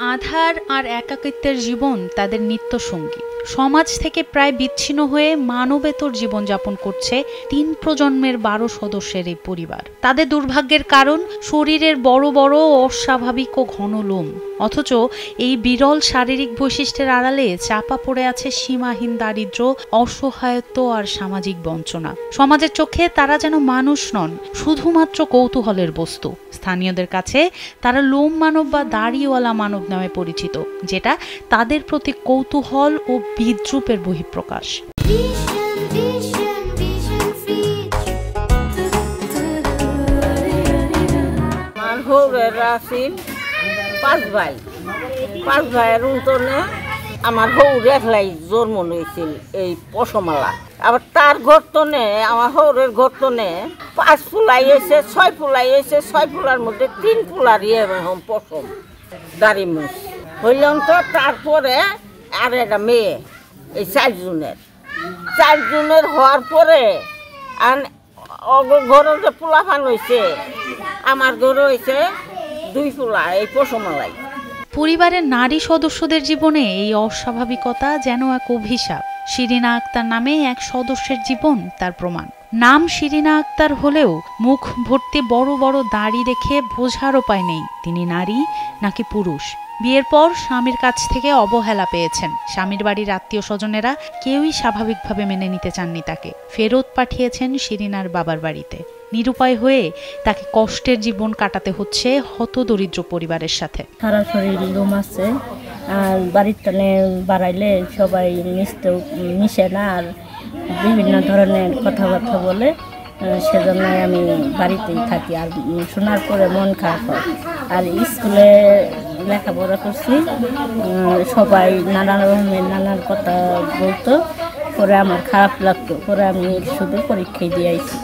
আঁধার আর একাকিত্বের জীবন তাদের নিত্যসঙ্গী। সমাজ থেকে প্রায় বিচ্ছিন্ন হয়ে মানবেতর জীবনযাপন করছে ৩ প্রজন্মের ১২ সদস্যের এই পরিবার। তাদের দুর্ভাগ্যের কারণ শরীরের বড় বড় অস্বাভাবিক ও ঘন লোম। অথচ এই বিরল শারীরিক বৈশিষ্ট্যের আড়ালে চাপা পড়ে আছে সীমাহীন দারিদ্র্য, অসহায়ত্ব আর সামাজিক বঞ্চনা। সমাজের চোখে তারা যেন মানুষ নন, শুধুমাত্র কৌতূহলের বস্তু। স্থানীয়দের কাছে তারা লোম মানব বা দাড়িওয়ালা মানব নামে পরিচিত, যেটা তাদের প্রতি কৌতূহল ও বিদ্রুপের বহিঃপ্রকাশ। পাঁচ ভাইয়ের উল্টনে আমার হৌর একলাই জন্ম হয়েছিল এই পশমালা। আবার তার ঘরতনে আমার হৌরের ঘরতনে 5 ফুলাই হয়েছে, 6 ফুলাই হয়েছে। 6 ফুলার মধ্যে 3 ফুলার পশম দাড়ি মুখ হইলাম। তো তারপরে আর একটা মেয়ে, এই 4 জুনের হওয়ার পরে আর ঘরে যে পোলাপান হয়েছে, আমার ঘরে হয়েছে 2 ফুলা এই পশমালাই। পরিবারের নারী সদস্যদের জীবনে এই অস্বাভাবিকতা যেন এক অভিশাপ। শিরিনা আক্তার নামে এক সদস্যের জীবন তার প্রমাণ। নাম শিরিনা আক্তার হলেও মুখ ভর্তি বড় বড় দাড়ি দেখে বোঝার উপায় নেই তিনি নারী নাকি পুরুষ। বিয়ের পর স্বামীর কাছ থেকে অবহেলা পেয়েছেন। স্বামীর বাড়ির আত্মীয় স্বজনেরা কেউই স্বাভাবিকভাবে মেনে নিতে চাননি তাকে। ফেরত পাঠিয়েছেন শিরিনার বাবার বাড়িতে। নিরুপায় হয়ে তাকে কষ্টের জীবন কাটাতে হচ্ছে হতদরিদ্র পরিবারের সাথে। সারা শরীর লোম আছে, আর বাড়ির টানে বাড়াইলে সবাই মিশে না, আর বিভিন্ন ধরনের কথাবার্তা বলে। সেজন্য আমি বাড়িতেই থাকি। আর শোনার পরে মন খারাপ হয়। আর স্কুলে লেখাপড়া করছি, সবাই নানা রকমের নানান কথা বলতো, পরে আমার খারাপ লাগতো। পরে আমি শুধু পরীক্ষায় দিয়ে আইছি,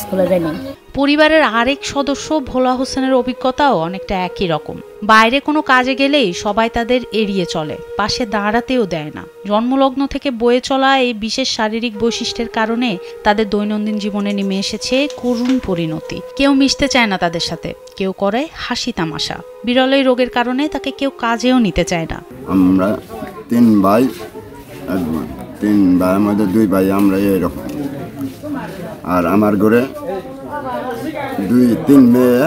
স্কুলে যাইনি। পরিবারের আরেক সদস্য ভোলা হোসেনের অভিজ্ঞতাও অনেকটা একই রকম। বাইরে কোনো কাজে গেলেই সবাই তাদের এড়িয়ে চলে, পাশে দাঁড়াতেও দেয় না। জন্মলগ্ন থেকে বয়ে চলা এই বিশেষ শারীরিক বৈশিষ্ট্যের কারণে তাদের দৈনন্দিন জীবনে নেমে এসেছে করুণ পরিণতি। কেউ মিশতে চায় না তাদের সাথে, কেউ করে হাসি তামাশা। বিরল এই রোগের কারণে তাকে কেউ কাজেও নিতে চায় না। আমরা 3 ভাই, 3 ভাইয়ের মধ্যে 2 ভাই আমরা এরকম। আর আমার ঘরে 2-3 মেয়ে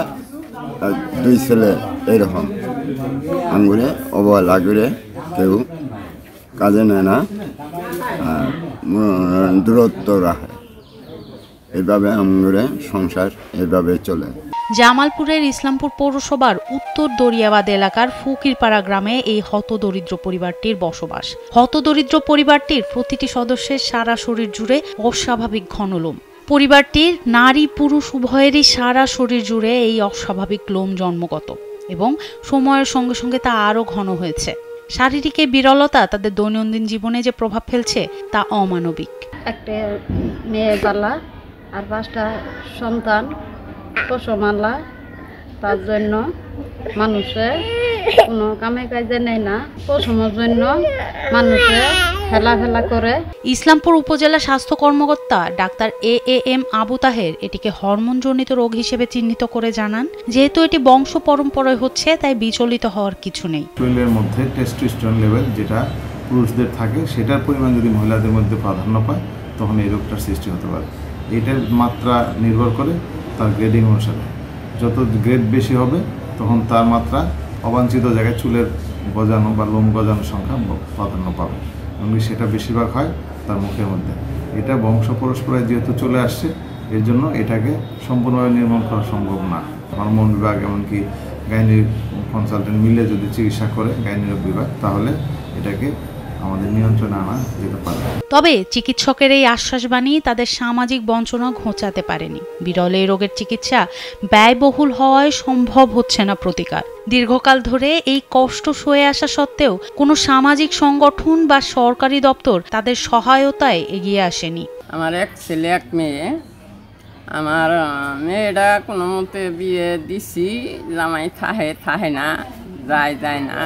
আর 2 ছেলে এরকম। আঙ্গুরে অবহেলা করে কেউ কাজে নেয় না, আর দূরত্ব রাখে। এইভাবে আঙ্গুরে সংসার এইভাবে চলে। জামালপুরের ইসলামপুর পৌরসভার উত্তর দরিয়াবাদ এলাকার ফকিরপাড়া গ্রামে এই হতদরিদ্র পরিবারটির বসবাস। হতদরিদ্র পরিবারটির প্রতিটি সদস্যের সারা শরীর জুড়ে অস্বাভাবিক ঘন লোম। পরিবারটির নারী পুরুষ উভয়েরই সারা শরীর জুড়ে এই অস্বাভাবিক লোম জন্মগত, এবং সময়ের সঙ্গে সঙ্গে তা আরও ঘন হয়েছে। শারীরিক এই বিরলতা তাদের দৈনন্দিন জীবনে যে প্রভাব ফেলছে তা অমানবিক। একটা মেয়ে বালা আর 5টা সন্তান পশমালা, তার জন্য মানুষে কোনো কামে কাজে নেয় না। পশমের জন্য মানুষে ফেলা করে। ইসলামপুর উপজেলা স্বাস্থ্য কর্মকর্তা ডাক্তার AAM আবু তাহের এটিকে হরমোনজনিত রোগ হিসেবে চিহ্নিত করে জানান, যেহেতু এটি বংশ পরম্পরায় হচ্ছে তাই বিচলিত হওয়ার কিছু নেই। শরীরের মধ্যে টেস্টোস্টেরন লেভেল যেটা পুরুষদের থাকে, সেটার পরিমাণ যদি মহিলাদের মধ্যে প্রাধান্য পায় তখন এই রোগটার সৃষ্টি হতে পারে। এটার মাত্রা নির্ভর করে তার গ্রেডিং অনুসারে। যত গ্রেড বেশি হবে তখন তার মাত্রা অবাঞ্ছিত জায়গায় চুলের গজানো বা লোম গজানোর সংখ্যা প্রাধান্য পাবে, এবং সেটা বেশিরভাগ হয় তার মুখের মধ্যে। এটা বংশ পরস্পরায় যেহেতু চলে আসছে, এর জন্য এটাকে সম্পূর্ণভাবে নির্মূল করা সম্ভব না। হরমোন বিভাগ এমনকি গাইনিক কনসালটেন্ট মিলে যদি চিকিৎসা করে গাইনিক বিভাগ, তাহলে এটাকে আমাদের নিয়ন্ত্রণে আনা যেতে পারে। তবে চিকিৎসকের এই আশ্বাসবাণী তাদের সামাজিক বঞ্চনা ঘোচাতে পারেনি। বিরল এই রোগের চিকিৎসা ব্যয়বহুল হওয়ায় সম্ভব হচ্ছে না প্রতিকার। দীর্ঘকাল ধরে এই কষ্ট সয়ে আসা সত্ত্বেও কোনো সামাজিক সংগঠন বা সরকারি দপ্তর তাদের সহায়তায় এগিয়ে আসেনি। আমার এক ছেলে এক মেয়ে। আমার মেয়েটা কোনো মতে বিয়ে দিছি, জামাই থাহে না, যায় না,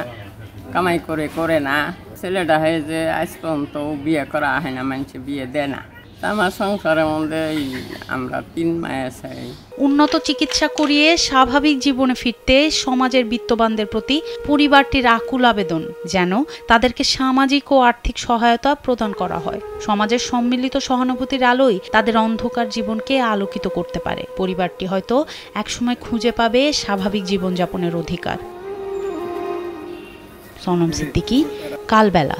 কামাই করে না। ছেলেটা হয় যে আজ পর্যন্ত বিয়ে করা হয় না, মানুষে বিয়ে দেয় না। আমার সংসারের মধ্যে আমরা 3 মাস আছি। উন্নত চিকিৎসা করিয়ে স্বাভাবিক জীবনে ফিরতে সমাজের বিত্তবানদের প্রতি পরিবারটির আকুল আবেদন যেন তাদেরকে সামাজিক ও আর্থিক সহায়তা প্রদান করা হয়। সমাজের সম্মিলিত সহানুভূতির আলোয় তাদের অন্ধকার জীবনকে আলোকিত করতে পারে। পরিবারটি হয়তো একসময় খুঁজে পাবে স্বাভাবিক জীবনযাপনের অধিকার। সনম সিদ্দিকী, কালবেলা।